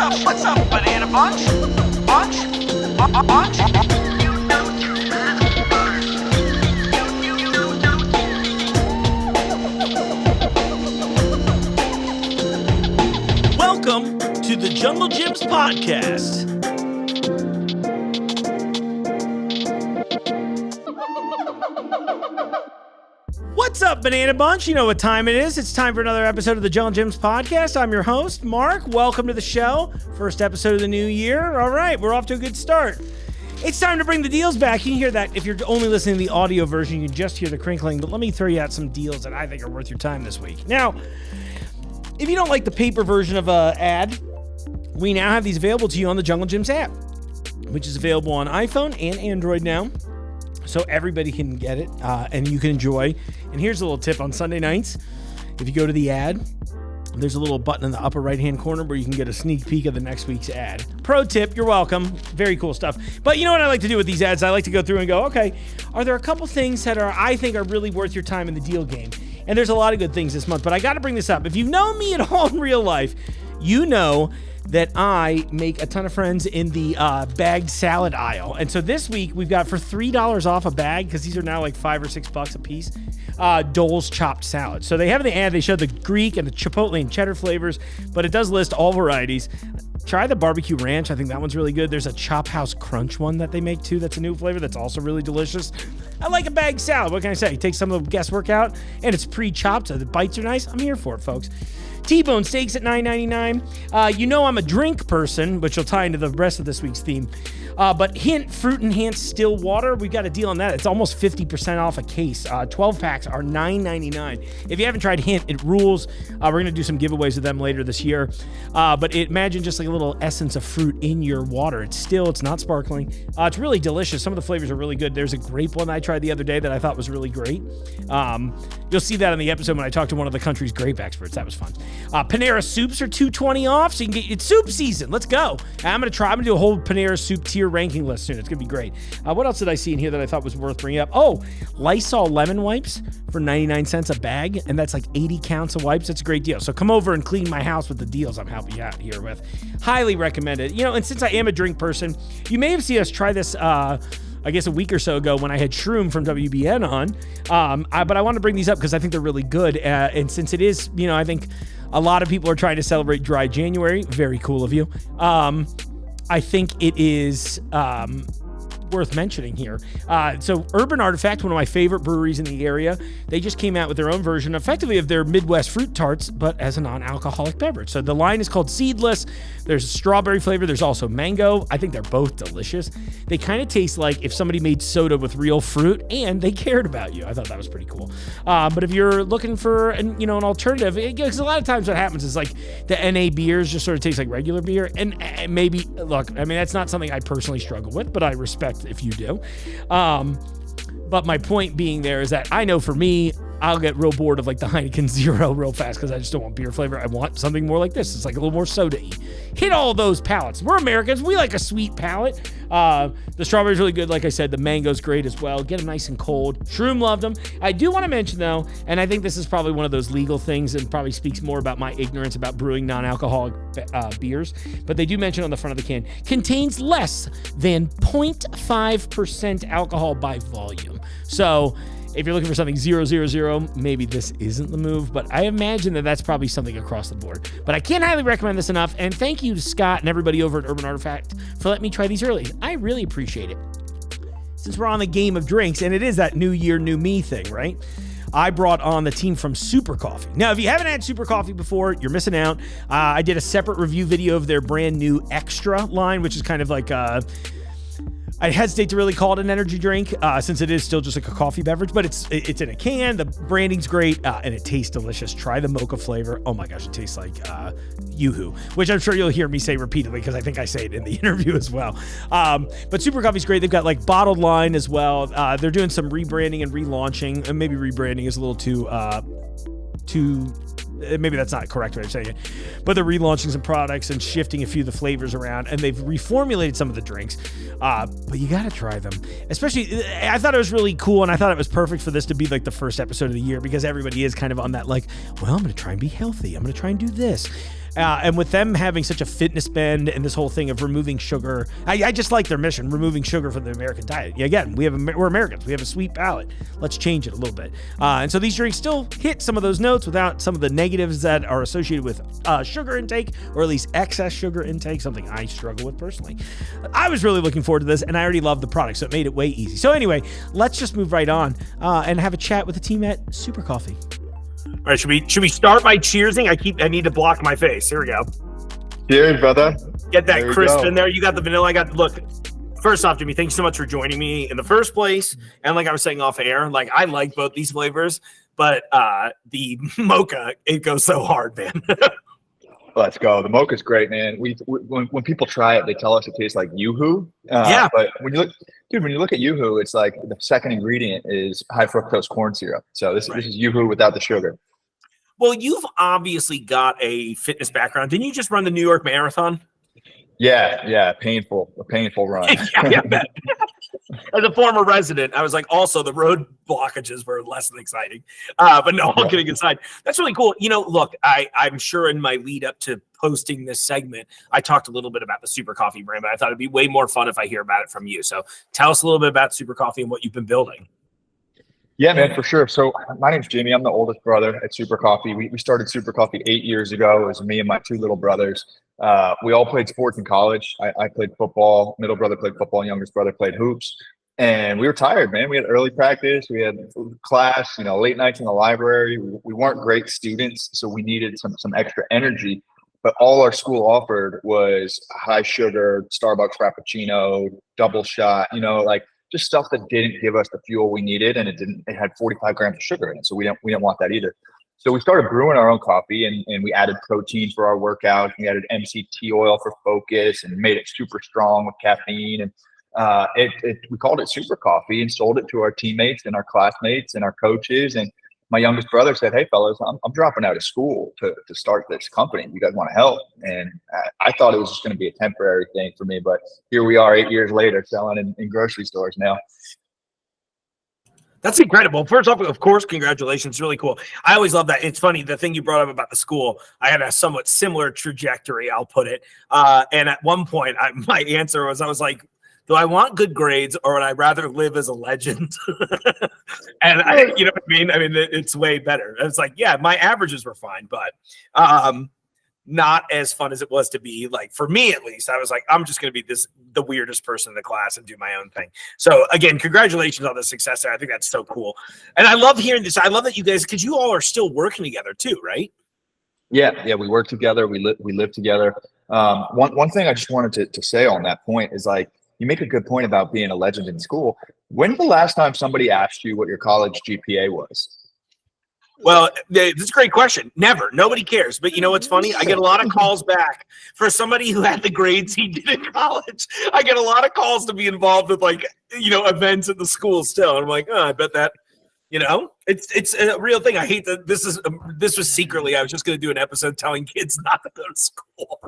What's up, banana bunch? Bunch? Bunch? Welcome to the Junglejims podcast. What's up, Banana Bunch? You know what time it is. It's time for another episode of the Junglejims podcast. I'm your host, Mark. Welcome to the show. First episode of the new year. All right, we're off to a good start. It's time to bring the deals back. You can hear that if you're only listening to the audio version. You can just hear the crinkling, but let me throw you out some deals that I think are worth your time this week. Now, if you don't like the paper version of an ad, we now have these available to you on the Junglejims app, which is available on iPhone and Android now. So everybody can get it and you can enjoy. And here's a little tip on Sunday nights. If you go to the ad, there's a little button in the upper right-hand corner where you can get a sneak peek of the next week's ad. Pro tip, you're welcome. Very cool stuff. But you know what I like to do with these ads? I like to go through and go, okay, are there a couple things that I think are really worth your time in the deal game? And there's a lot of good things this month, but I got to bring this up. If you've known me at all in real life, you know that I make a ton of friends in the bagged salad aisle. And so this week we've got for $3 off a bag, because these are now like $5 or $6 a piece, Dole's chopped salad. So they have in the ad, they show the Greek and the Chipotle and cheddar flavors, but it does list all varieties. Try the barbecue ranch. I think that one's really good. There's a Chop House Crunch one that they make too. That's a new flavor. That's also really delicious. I like a bagged salad. What can I say? Take some of the guesswork out, and it's pre-chopped, so the bites are nice. I'm here for it, folks. T-bone steaks at $9.99. You know I'm a drink person, which will tie into the rest of this week's theme. But Hint Fruit Enhanced Still Water, we've got a deal on that. It's almost 50% off a case. 12 packs are $9.99. If you haven't tried Hint, it rules. We're going to do some giveaways with them later this year. But imagine just like a little essence of fruit in your water. It's not sparkling. It's really delicious. Some of the flavors are really good. There's a grape one I tried the other day that I thought was really great. You'll see that in the episode when I talked to one of the country's grape experts. That was fun. Panera soups are $2.20 off, so you can get it's soup season. Let's go. I'm gonna do a whole Panera soup tier ranking list soon. It's gonna be great. What else did I see in here that I thought was worth bringing up? Oh, Lysol lemon wipes for 99 cents a bag, and that's like 80 counts of wipes. That's a great deal. So come over and clean my house with the deals I'm helping you out here with. Highly recommended. You know, and since I am a drink person, you may have seen us try this I guess a week or so ago when I had Shroom from WBN on. But I want to bring these up because I think they're really good. And since it is, you know, I think a lot of people are trying to celebrate Dry January. Very cool of you. I think it is worth mentioning here. So Urban Artifact, one of my favorite breweries in the area, they just came out with their own version, effectively, of their Midwest fruit tarts, but as a non-alcoholic beverage. So the line is called Seedless. There's a strawberry flavor. There's also mango. I think they're both delicious. They kind of taste like if somebody made soda with real fruit and they cared about you. I thought that was pretty cool. But if you're looking for an alternative, because a lot of times what happens is like the NA beers just sort of taste like regular beer. And maybe, look, I mean, that's not something I personally struggle with, but I respect if you do. But my point being there is that I know for me, I'll get real bored of like the Heineken Zero real fast because I just don't want beer flavor. I want something more like this. It's like a little more soda-y. Hit all those palates. We're Americans. We like a sweet palate. The strawberry's really good. Like I said, the mango's great as well. Get them nice and cold. Shroom loved them. I do want to mention though, and I think this is probably one of those legal things and probably speaks more about my ignorance about brewing non-alcoholic beers, but they do mention on the front of the can, contains less than 0.5% alcohol by volume. So if you're looking for something 0.000, maybe this isn't the move, but I imagine that that's probably something across the board. But I can't highly recommend this enough, and thank you to Scott and everybody over at Urban Artifact for letting me try these early. I really appreciate it. Since we're on the game of drinks, and it is that new year, new me thing, right? I brought on the team from Super Coffee. Now, if you haven't had Super Coffee before, you're missing out. I did a separate review video of their brand new Extra line, which is kind of like I hesitate to really call it an energy drink since it is still just like a coffee beverage, but it's in a can. The branding's great and it tastes delicious. Try the mocha flavor. Oh my gosh, it tastes like Yoo-hoo, which I'm sure you'll hear me say repeatedly because I think I say it in the interview as well. But Super Coffee's great. They've got like bottled line as well. They're doing some rebranding and relaunching, and maybe rebranding is a little too maybe that's not a correct way of saying it, but they're relaunching some products and shifting a few of the flavors around, and they've reformulated some of the drinks, but you gotta try them. Especially, I thought it was really cool, and I thought it was perfect for this to be like the first episode of the year, because everybody is kind of on that like, well, I'm gonna try and be healthy, I'm gonna try and do this. And with them having such a fitness bend and this whole thing of removing sugar, I just like their mission, removing sugar from the American diet. Yeah, again, we're Americans. We have a sweet palate. Let's change it a little bit. And so these drinks still hit some of those notes without some of the negatives that are associated with sugar intake, or at least excess sugar intake, something I struggle with personally. I was really looking forward to this, and I already love the product, so it made it way easy. So anyway, let's just move right on and have a chat with the team at Super Coffee. All right, should we start by cheersing? I need to block my face. Here we go. Cheers, brother. Get that crisp in there. You got the vanilla. I got look. First off, Jimmy, thanks so much for joining me in the first place. And like I was saying off air, like I like both these flavors, but the mocha, it goes so hard, man. Let's go. The mocha's great, man. When people try it, they tell us it tastes like Yoo-hoo. Yeah. But when you look at Yoo-hoo, it's like the second ingredient is high fructose corn syrup. So this is Yoo-hoo without the sugar. Well, you've obviously got a fitness background. Didn't you just run the New York Marathon? Yeah. A painful run. Yeah, I bet. As a former resident, I was like, also the road blockages were less than exciting. But no, all kidding aside, that's really cool. You know, look, I'm sure in my lead up to posting this segment, I talked a little bit about the Super Coffee brand, but I thought it'd be way more fun if I hear about it from you. So tell us a little bit about Super Coffee and what you've been building. Yeah, man, for sure. So my name's Jimmy. I'm the oldest brother at Super Coffee. We started Super Coffee 8 years ago. It was me and my two little brothers. We all played sports in college. I played football. Middle brother played football. Youngest brother played hoops. And we were tired, man. We had early practice. We had class, late nights in the library. We weren't great students, so we needed some extra energy. But all our school offered was high sugar, Starbucks Frappuccino, double shot, just stuff that didn't give us the fuel we needed, and it had 45 grams of sugar in it. So we didn't want that either. So we started brewing our own coffee, and we added protein for our workouts. We added MCT oil for focus and made it super strong with caffeine. And we called it Super Coffee and sold it to our teammates and our classmates and our coaches. And my youngest brother said, "Hey fellas, I'm dropping out of school to start this company. You guys want to help?" And I thought it was just going to be a temporary thing for me, but here we are 8 years later selling in grocery stores now. That's incredible. First off, of course, congratulations. Really cool. I always love that. It's funny. The thing you brought up about the school, I had a somewhat similar trajectory, I'll put it. And at one point, my answer was, I was like, do I want good grades, or would I rather live as a legend? And you know what I mean? I mean, it's way better. It's like, yeah, my averages were fine, but not as fun as it was to be. Like, for me, at least, I was like, I'm just going to be the weirdest person in the class and do my own thing. So again, congratulations on the success there. I think that's so cool. And I love hearing this. I love that you guys, because you all are still working together too, right? Yeah, we work together. We live together. One thing I just wanted to say on that point is, like, you make a good point about being a legend in school. When's the last time somebody asked you what your college GPA was? Well, that's a great question. Never. Nobody cares. But you know what's funny? I get a lot of calls back for somebody who had the grades he did in college. I get a lot of calls to be involved with, like, events at the school still. And I'm like, oh, I bet that, it's a real thing. I hate that this was secretly, I was just going to do an episode telling kids not to go to school.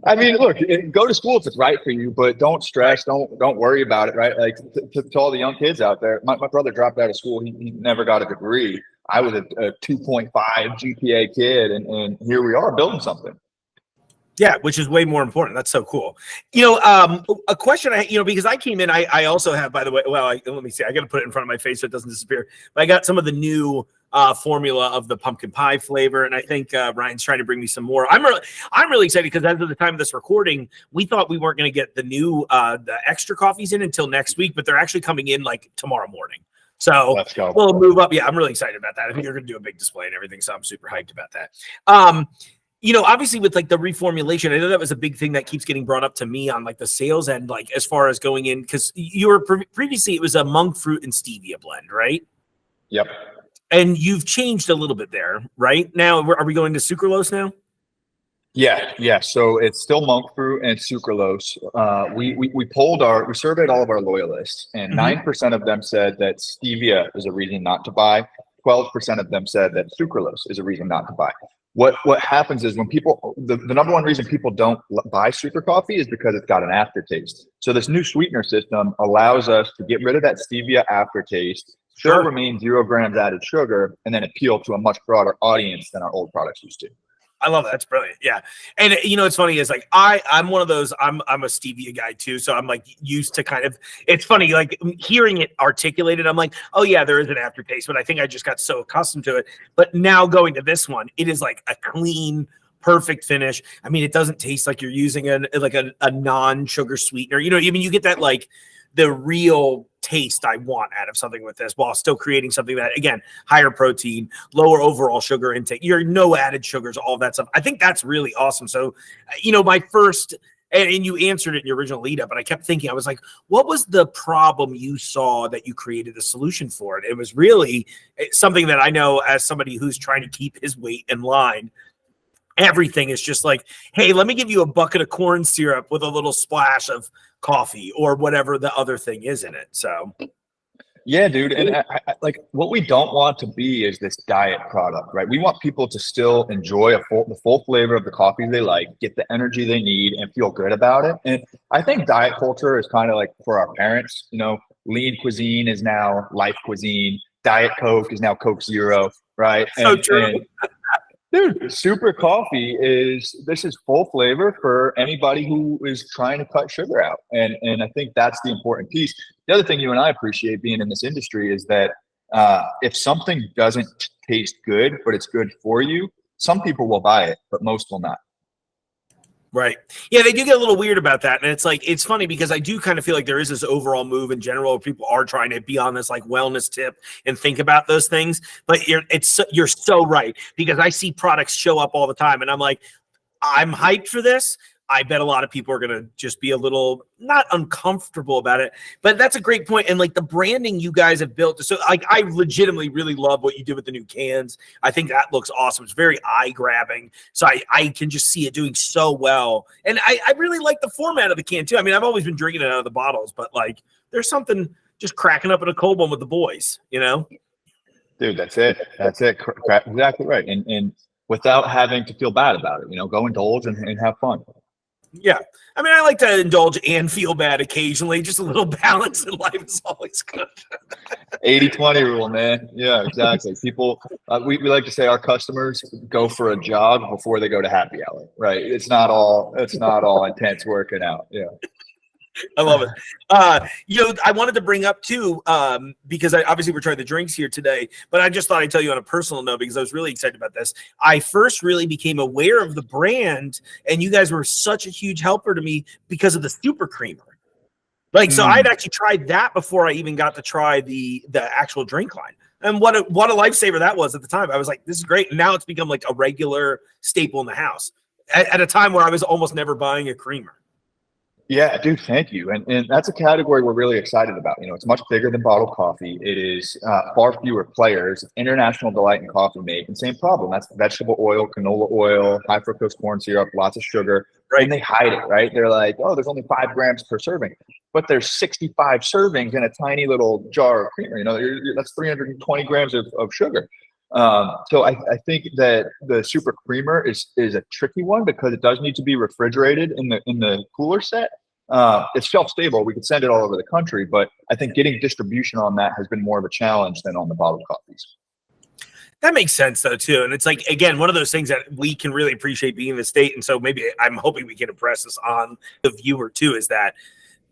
I mean, look, go to school if it's right for you, but don't stress. Don't worry about it, right? Like, to all the young kids out there, my brother dropped out of school. He never got a degree. I was a 2.5 GPA kid, and here we are building something. Yeah, which is way more important. That's so cool. A question because I came in, I also have, by the way, let me see. I got to put it in front of my face so it doesn't disappear. But I got some of the new formula of the pumpkin pie flavor, and I think Ryan's trying to bring me some more. I'm really excited because as of the time of this recording, we thought we weren't going to get the new the extra coffees in until next week, but they're actually coming in like tomorrow morning. So let's go. We'll move up. Yeah, I'm really excited about that. I think you're going to do a big display and everything, so I'm super hyped about that. Obviously with like the reformulation, I know that was a big thing that keeps getting brought up to me on like the sales end, like as far as going in, because you were previously it was a monk fruit and stevia blend, right? Yep. And you've changed a little bit there, right? Now, are we going to sucralose now? Yeah. So it's still monk fruit and sucralose. We surveyed all of our loyalists, and 9% of them said that stevia is a reason not to buy. 12% of them said that sucralose is a reason not to buy. What happens is when people, the number one reason people don't buy Super Coffee is because it's got an aftertaste. So this new sweetener system allows us to get rid of that stevia aftertaste, still remain 0 grams added sugar, and then appeal to a much broader audience than our old products used to. I love that. That's brilliant. Yeah. And you know, it's funny is like, I'm one of those, I'm a stevia guy too. So I'm like used to kind of, it's funny, like hearing it articulated, I'm like, oh yeah, there is an aftertaste, but I think I just got so accustomed to it. But now going to this one, it is like a clean, perfect finish. I mean, it doesn't taste like you're using a non-sugar sweetener. You know, I mean, you get that like the real taste I want out of something with this while still creating something that, again, higher protein, lower overall sugar intake, you're no added sugars, all that stuff. I think that's really awesome. So, you know, my first, and you answered it in your original lead up, but I kept thinking, I was like, what was the problem you saw that you created a solution for it? It was really something that I know as somebody who's trying to keep his weight in line. Everything is just like, hey, let me give you a bucket of corn syrup with a little splash of coffee or whatever the other thing is in it. So, yeah, dude. And I, like what we don't want to be is this diet product, right? We want people to still enjoy the full flavor of the coffee they like, get the energy they need, and feel good about it. And I think diet culture is kind of like for our parents, you know, lean cuisine is now life cuisine. Diet Coke is now Coke Zero, right? So true. Dude, super coffee is full flavor for anybody who is trying to cut sugar out. And I think that's the important piece. The other thing you and I appreciate being in this industry is that if something doesn't taste good, but it's good for you, some people will buy it, but most will not. Right. Yeah, they do get a little weird about that. And it's like, it's funny because I do kind of feel like there is this overall move in general where people are trying to be on this like wellness tip and think about those things. But you're so right, because I see products show up all the time and I'm like, I'm hyped for this. I bet a lot of people are going to just be a little not uncomfortable about it, but that's a great point. And like the branding you guys have built. So like, I legitimately really love what you did with the new cans. I think that looks awesome. It's very eye grabbing. So I can just see it doing so well. And I really like the format of the can too. I mean, I've always been drinking it out of the bottles, but like there's something just cracking up in a cold one with the boys, you know? Dude, that's it. That's it. Exactly right. And without having to feel bad about it, you know, go indulge and have fun. Yeah. I mean, I like to indulge and feel bad occasionally. Just a little balance in life is always good. 80-20 rule, man. Yeah, exactly. People, we like to say our customers go for a jog before they go to happy hour, right? It's not all intense working out. Yeah. I love it. You know, I wanted to bring up too, because obviously we're trying the drinks here today, but I just thought I'd tell you on a personal note because I was really excited about this. I first really became aware of the brand, and you guys were such a huge helper to me because of the super creamer. Like, so I'd actually tried that before I even got to try the actual drink line. And what a lifesaver that was at the time. I was like, this is great. And now it's become like a regular staple in the house at a time where I was almost never buying a creamer. Yeah, dude, thank you. And that's a category we're really excited about. You know, it's much bigger than bottled coffee. It is far fewer players. International delight in coffee making. Same problem. That's vegetable oil, canola oil, high fructose corn syrup, lots of sugar. Right. And they hide it, right? They're like, oh, there's only 5 grams per serving. But there's 65 servings in a tiny little jar of creamer. You know, that's 320 grams of sugar. So I think that the super creamer is a tricky one because it does need to be refrigerated in the cooler set. It's shelf stable. We could send it all over the country, but I think getting distribution on that has been more of a challenge than on the bottled coffees. That makes sense though too. And it's like, again, one of those things that we can really appreciate being in the state. And so maybe I'm hoping we can impress this on the viewer too, is that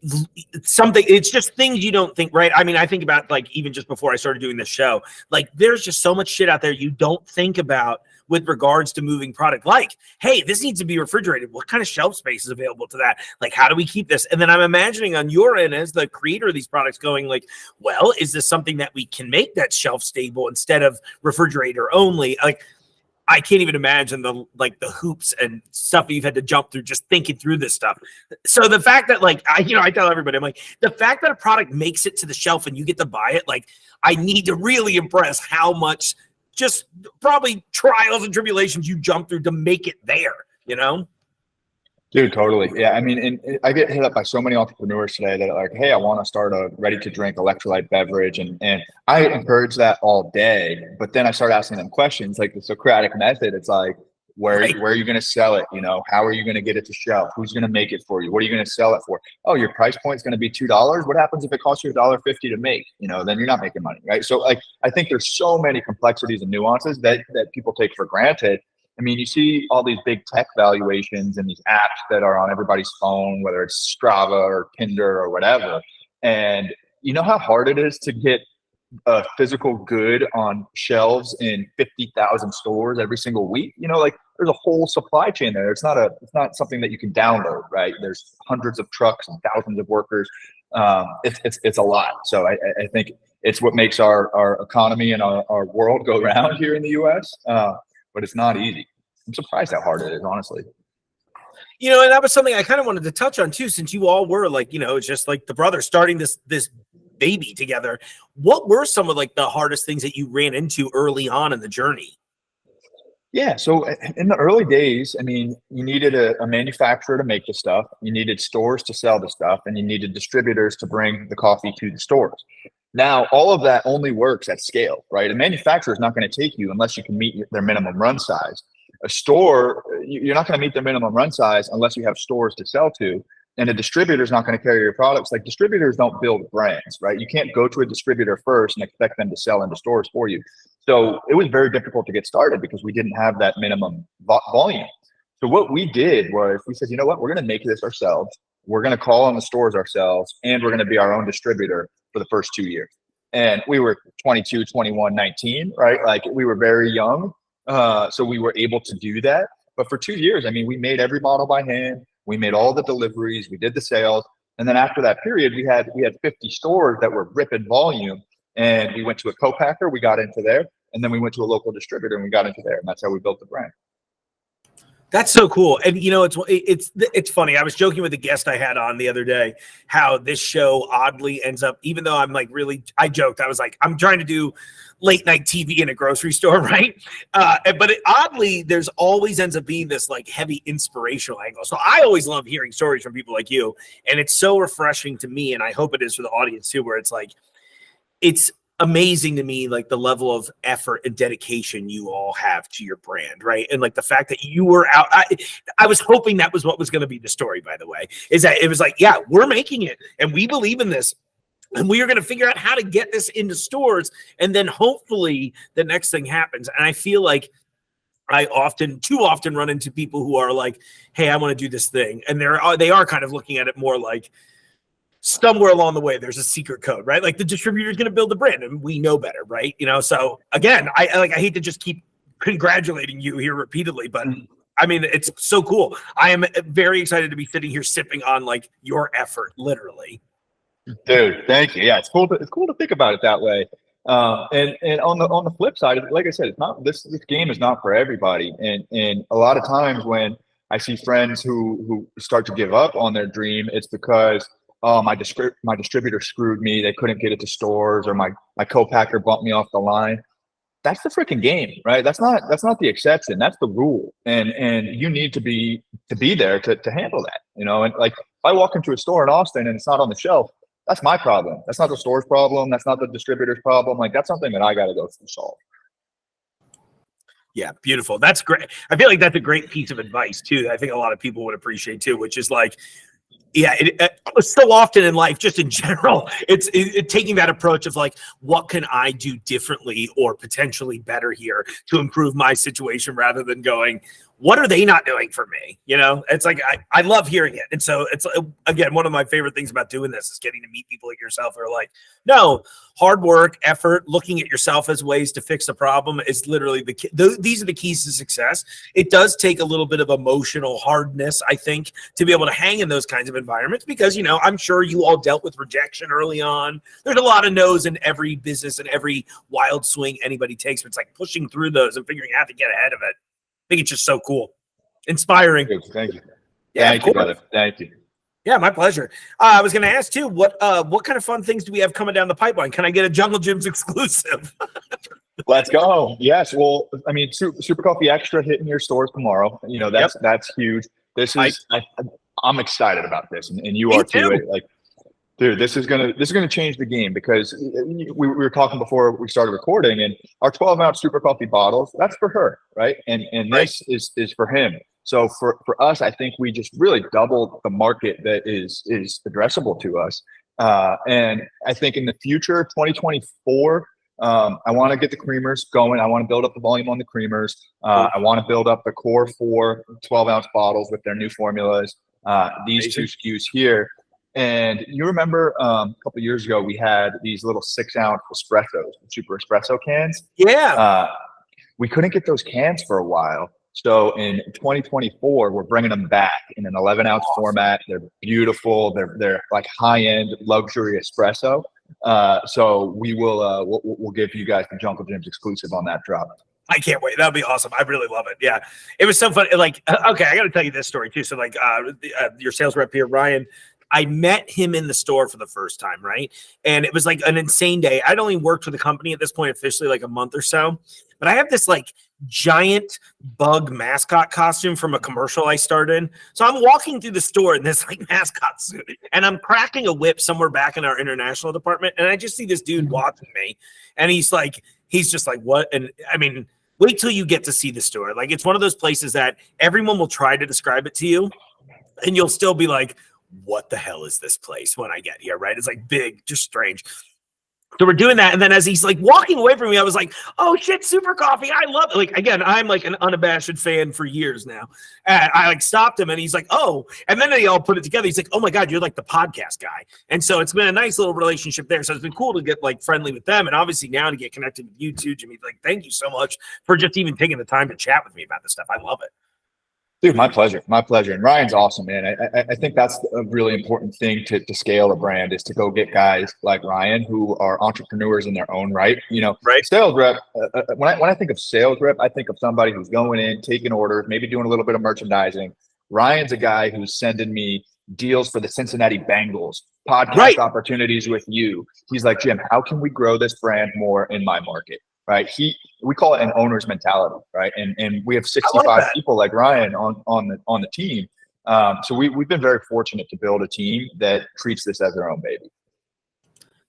it's just things you don't think, right? I mean, I think about like even just before I started doing this show, like there's just so much shit out there you don't think about with regards to moving product. Like, hey, this needs to be refrigerated. What kind of shelf space is available to that? Like, how do we keep this? And then I'm imagining on your end as the creator of these products going like, well, is this something that we can make that shelf stable instead of refrigerator only? Like, I can't even imagine the hoops and stuff you've had to jump through just thinking through this stuff. So the fact that like, I tell everybody, I'm like, the fact that a product makes it to the shelf and you get to buy it, like I need to really impress how much just probably trials and tribulations you jump through to make it there, you know? Dude, totally. Yeah. I mean, and I get hit up by so many entrepreneurs today that are like, hey, I want to start a ready to drink electrolyte beverage. And I encourage that all day. But then I start asking them questions like the Socratic method. It's like, where are you going to sell it? You know, how are you going to get it to shelf? Who's going to make it for you? What are you going to sell it for? Oh, your price point is going to be $2. What happens if it costs you $1.50 to make? You know, then you're not making money, right? So like, I think there's so many complexities and nuances that people take for granted. I mean, you see all these big tech valuations and these apps that are on everybody's phone, whether it's Strava or Tinder or whatever. And you know how hard it is to get a physical good on shelves in 50,000 stores every single week. You know, like there's a whole supply chain there. It's not something that you can download, right? There's hundreds of trucks and thousands of workers. It's a lot. So I think it's what makes our economy and our world go round here in the US. But it's not easy. I'm surprised how hard it is, honestly. You know, and that was something I kind of wanted to touch on too, since you all were like, you know, it's just like the brothers starting this baby together. What were some of like the hardest things that you ran into early on in the journey? Yeah, so in the early days, I mean, you needed a manufacturer to make the stuff, you needed stores to sell the stuff, and you needed distributors to bring the coffee to the stores. Now, all of that only works at scale, right? A manufacturer is not going to take you unless you can meet their minimum run size. A store, you're not going to meet their minimum run size unless you have stores to sell to. And a distributor is not going to carry your products. Like distributors don't build brands, right? You can't go to a distributor first and expect them to sell into stores for you. So it was very difficult to get started because we didn't have that minimum volume. So what we did was we said, you know what, we're going to make this ourselves. We're going to call on the stores ourselves, and we're going to be our own distributor for the first 2 years. And we were 22, 21, 19, right? Like we were very young. So we were able to do that. But for 2 years, I mean, we made every bottle by hand. We made all the deliveries, we did the sales. And then after that period, we had 50 stores that were ripping volume. And we went to a co-packer, we got into there. And then we went to a local distributor and we got into there. And that's how we built the brand. That's so cool. And you know, it's funny. I was joking with a guest I had on the other day, how this show oddly ends up, even though I'm like I joked, I was like, I'm trying to do late night TV in a grocery store, right? But oddly, there's always ends up being this like heavy inspirational angle. So I always love hearing stories from people like you. And it's so refreshing to me. And I hope it is for the audience too, where it's like, it's amazing to me, like the level of effort and dedication you all have to your brand, right? And like the fact that you were out, I was hoping that was what was going to be the story, by the way, is that it was like, yeah, we're making it and we believe in this. And we are going to figure out how to get this into stores. And then hopefully the next thing happens. And I feel like I too often run into people who are like, hey, I want to do this thing. And they are kind of looking at it more like, somewhere along the way, there's a secret code, right? Like the distributor is going to build the brand and we know better, right? You know, so again, I hate to just keep congratulating you here repeatedly, but I mean, it's so cool. I am very excited to be sitting here sipping on like your effort, literally. Dude, thank you. Yeah, it's cool to think about it that way. And on the flip side, like I said, it's not this game is not for everybody. And a lot of times when I see friends who start to give up on their dream, it's because my distributor screwed me. They couldn't get it to stores, or my co-packer bumped me off the line. That's the freaking game, right? That's not the exception. That's the rule. And you need to be there to handle that, you know? And like if I walk into a store in Austin and it's not on the shelf, that's my problem. That's not the store's problem. That's not the distributor's problem. Like that's something that I got to go through solve. Yeah, beautiful. That's great. I feel like that's a great piece of advice too, that I think a lot of people would appreciate too, which is like, yeah, so often in life, just in general, it's taking that approach of like, what can I do differently or potentially better here to improve my situation, rather than going, what are they not doing for me? You know, it's like, I love hearing it. And so it's, again, one of my favorite things about doing this is getting to meet people like yourself who are like, no, hard work, effort, looking at yourself as ways to fix a problem is literally these are the keys to success. It does take a little bit of emotional hardness, I think, to be able to hang in those kinds of environments, because, you know, I'm sure you all dealt with rejection early on. There's a lot of no's in every business and every wild swing anybody takes, but it's like pushing through those and figuring out how to get ahead of it. I think it's just so cool. Inspiring. Thank you. Yeah, Thank you, brother. Thank you. Yeah, my pleasure. I was going to ask too, what kind of fun things do we have coming down the pipeline? Can I get a Junglejims exclusive? Let's go. Yes. Well, I mean, Super Coffee Extra hitting your stores tomorrow. You know, that's huge. This is I'm excited about this, and you are too. Like, dude, this is gonna change the game, because we were talking before we started recording, and our 12-ounce Super Coffee bottles, that's for her, right? And this is for him. So for us, I think we just really doubled the market that is addressable to us. And I think in the future, 2024, I want to get the creamers going. I want to build up the volume on the creamers. I want to build up the core 4 12-ounce bottles with their new formulas. These 2 SKUs here. And you remember a couple of years ago, we had these little 6-ounce espressos, super espresso cans. Yeah. We couldn't get those cans for a while. So in 2024, we're bringing them back in an 11-ounce format. They're beautiful. They're like high-end luxury espresso. So we will we'll give you guys the Jungle Gyms exclusive on that drop. I can't wait. That'll be awesome. I really love it. Yeah, it was so fun. Like, okay, I got to tell you this story too. So, like, your sales rep here, Ryan, I met him in the store for the first time, right? And it was like an insane day. I'd only worked with the company at this point officially like a month or so, but I have this like giant bug mascot costume from a commercial I starred in. So I'm walking through the store in this like mascot suit, and I'm cracking a whip somewhere back in our international department, and I just see this dude watching me, and he's just like, what? And I mean, wait till you get to see the store. Like, it's one of those places that everyone will try to describe it to you, and you'll still be like, what the hell is this place when I get here, right? It's like big, just strange. So we're doing that, and then as he's like walking away from me, I was like, oh shit, Super Coffee, I love it. Like, again, I'm like an unabashed fan for years now. And I like stopped him, and he's like, oh, and then they all put it together. He's like, oh my God, you're like the podcast guy. And so it's been a nice little relationship there. So it's been cool to get like friendly with them, and obviously now to get connected with you too, Jimmy. Like, thank you so much for just even taking the time to chat with me about this stuff. I love it. Dude, my pleasure. My pleasure. And Ryan's awesome, man. I think that's a really important thing to scale a brand, is to go get guys like Ryan who are entrepreneurs in their own right. You know, right. Sales rep, when I think of sales rep, I think of somebody who's going in, taking orders, maybe doing a little bit of merchandising. Ryan's a guy who's sending me deals for the Cincinnati Bengals, podcast opportunities with you. He's like, Jim, how can we grow this brand more in my market? Right. We call it an owner's mentality. Right. And we have 65 people like Ryan on the team. So we've been very fortunate to build a team that treats this as their own baby.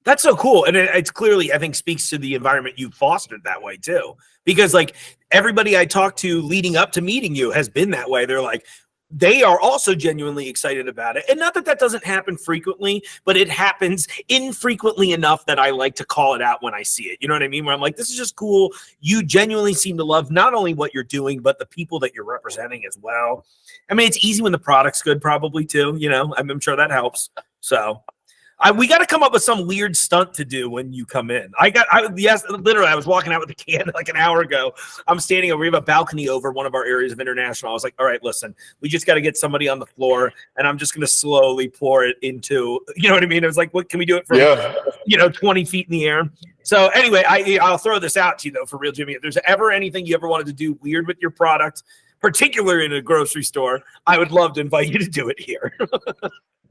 That's so cool. And it's clearly, I think, speaks to the environment you fostered that way too. Because like everybody I talked to leading up to meeting you has been that way. They're like, they are also genuinely excited about it. And not that that doesn't happen frequently, but it happens infrequently enough that I like to call it out when I see it. You know what I mean? Where I'm like, this is just cool. You genuinely seem to love not only what you're doing, but the people that you're representing as well. I mean, it's easy when the product's good probably too, you know, I'm sure that helps. So we got to come up with some weird stunt to do when you come in. Literally, I was walking out with a can like an hour ago. I'm standing over, we have a balcony over one of our areas of international. I was like, all right, listen, we just got to get somebody on the floor, and I'm just going to slowly pour it into, you know what I mean? It was like, what can we do it from, 20 feet in the air? So anyway, I'll throw this out to you though, for real, Jimmy. If there's ever anything you ever wanted to do weird with your product, particularly in a grocery store, I would love to invite you to do it here.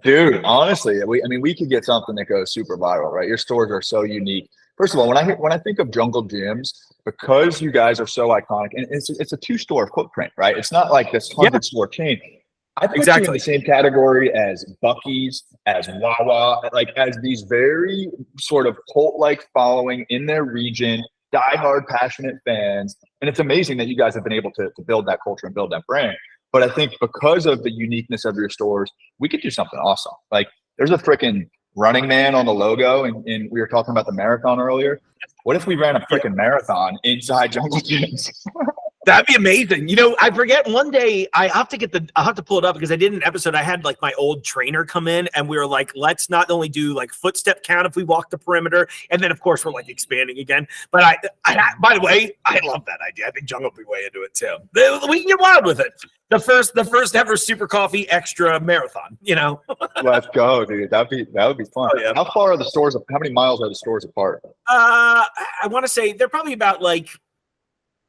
Dude, honestly, we could get something that goes super viral, right? Your stores are so unique. First of all, when I think of Jungle Gyms, because you guys are so iconic, and it's a 2-store footprint, right? It's not like this 100-store chain. I put you in the same category as Buc-ee's, as Wawa, like as these very sort of cult-like following in their region, diehard, passionate fans. And it's amazing that you guys have been able to build that culture and build that brand. But I think because of the uniqueness of your stores, we could do something awesome. Like, there's a freaking Running Man on the logo, and we were talking about the marathon earlier. What if we ran a freaking marathon inside Jungle Gyms? That'd be amazing. You know, I forget one day I'll have to pull it up because I did an episode. I had like my old trainer come in, and we were like, let's not only do like footstep count if we walk the perimeter. And then of course we're like expanding again. But I by the way, I love that idea. I think Jungle will be way into it too. We can get wild with it. The first ever Super Coffee Extra marathon, you know? Let's go, dude. That would be fun. Oh, yeah. How far are the stores? How many miles are the stores apart? I want to say they're probably about like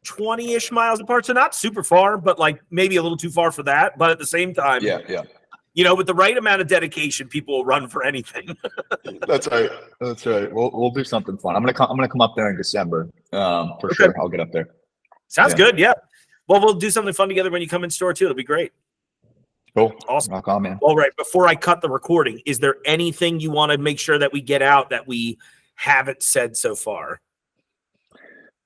20-ish miles apart, so not super far, but like maybe a little too far for that. But at the same time, you know, with the right amount of dedication, people will run for anything. That's right. We'll do something fun. I'm gonna come up there in December for sure. I'll get up there. Sounds good. Yeah. Well, we'll do something fun together when you come in store too. It'll be great. Cool. Awesome. Rock on, man. All right. Before I cut the recording, is there anything you want to make sure that we get out that we haven't said so far?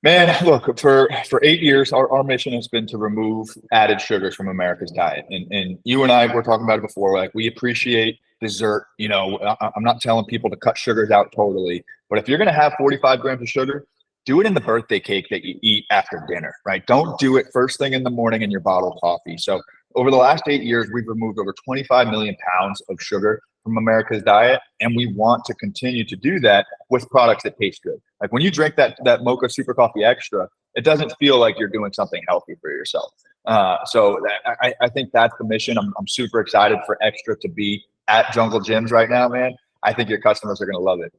Man, look, for 8 years, our mission has been to remove added sugars from America's diet. And you and I were talking about it before. Like, we appreciate dessert. I'm not telling people to cut sugars out totally, but if you're going to have 45 grams of sugar, do it in the birthday cake that you eat after dinner, right? Don't do it first thing in the morning in your bottled coffee. So over the last 8 years, we've removed over 25 million pounds of sugar from America's diet. And we want to continue to do that with products that taste good. Like when you drink that Mocha Super Coffee Extra, it doesn't feel like you're doing something healthy for yourself. I think that's the mission. I'm super excited for Extra to be at Jungle Gyms right now, man. I think your customers are going to love it.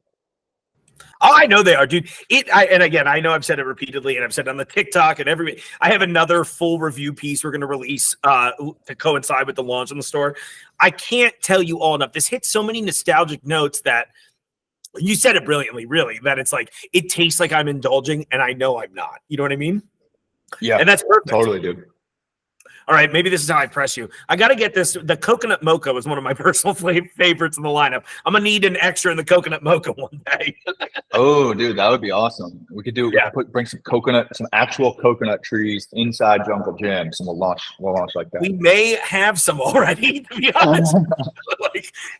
Oh, I know they are, dude. And again, I know I've said it repeatedly, and I've said it on the TikTok and every. I have another full review piece we're going to release to coincide with the launch in the store. I can't tell you all enough. This hits so many nostalgic notes that you said it brilliantly, really. That it's like it tastes like I'm indulging, and I know I'm not. You know what I mean? Yeah, and that's perfect. Totally, dude. All right, maybe this is how I press you. I got to get this. The coconut mocha was one of my personal favorites in the lineup. I'm going to need an Extra in the coconut mocha one day. Oh, dude, that would be awesome. We could do bring some actual coconut trees inside Jungle Gyms, and we'll launch like that. We may have some already, to be honest.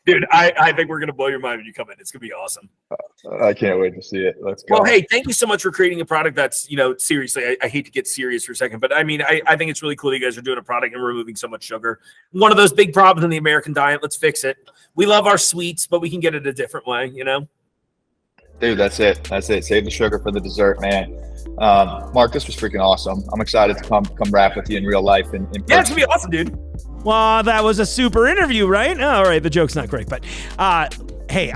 Dude, I think we're going to blow your mind when you come in. It's going to be awesome. I can't wait to see it. Let's go. Well, hey, thank you so much for creating a product that's, seriously, I hate to get serious for a second, but I mean, I think it's really cool that you guys are doing a product and removing so much sugar. One of those big problems in the American diet. Let's fix it. We love our sweets, but we can get it a different way, Dude, that's it. Save the sugar for the dessert, man. Mark, this was freaking awesome. I'm excited to come rap with you in real life. Yeah, it's going to be awesome, dude. Well, that was a super interview, right? All right, the joke's not great, but hey,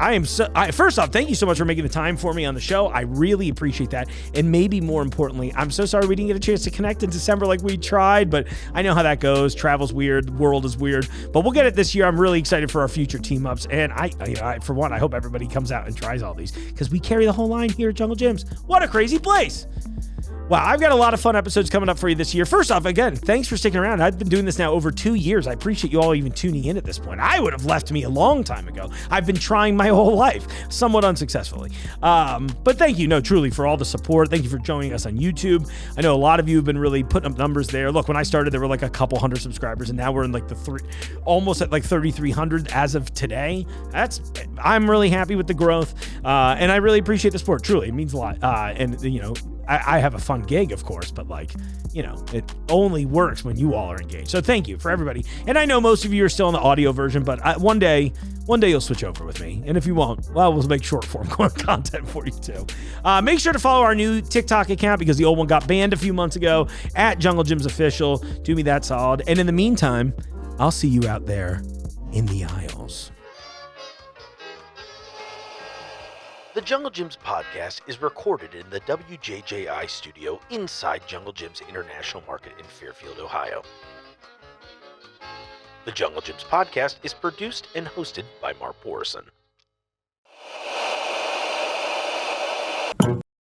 first off, thank you so much for making the time for me on the show. I really appreciate that. And maybe more importantly, I'm so sorry we didn't get a chance to connect in December like we tried, but I know how that goes. Travel's weird, the world is weird, but we'll get it this year. I'm really excited for our future team ups. And I for one, I hope everybody comes out and tries all these because we carry the whole line here at Jungle Gyms. What a crazy place. Wow, I've got a lot of fun episodes coming up for you this year. First off, again, thanks for sticking around. I've been doing this now over 2 years. I appreciate you all even tuning in at this point. I would have left me a long time ago. I've been trying my whole life, somewhat unsuccessfully. But thank you, truly, for all the support. Thank you for joining us on YouTube. I know a lot of you have been really putting up numbers there. Look, when I started, there were like a couple hundred subscribers, and now we're in like almost at like 3,300 as of today. I'm really happy with the growth, and I really appreciate the support. Truly, it means a lot. I have a fun gig, of course, but it only works when you all are engaged. So thank you for everybody. And I know most of you are still in the audio version, but one day you'll switch over with me. And if you won't, well, we'll make short form content for you too. Make sure to follow our new TikTok account because the old one got banned a few months ago at Jungle Gyms Official. Do me that solid. And in the meantime, I'll see you out there in the aisles. The Jungle Gyms podcast is recorded in the WJJI studio inside Jungle Gyms International Market in Fairfield, Ohio. The Jungle Gyms podcast is produced and hosted by Mark Borison.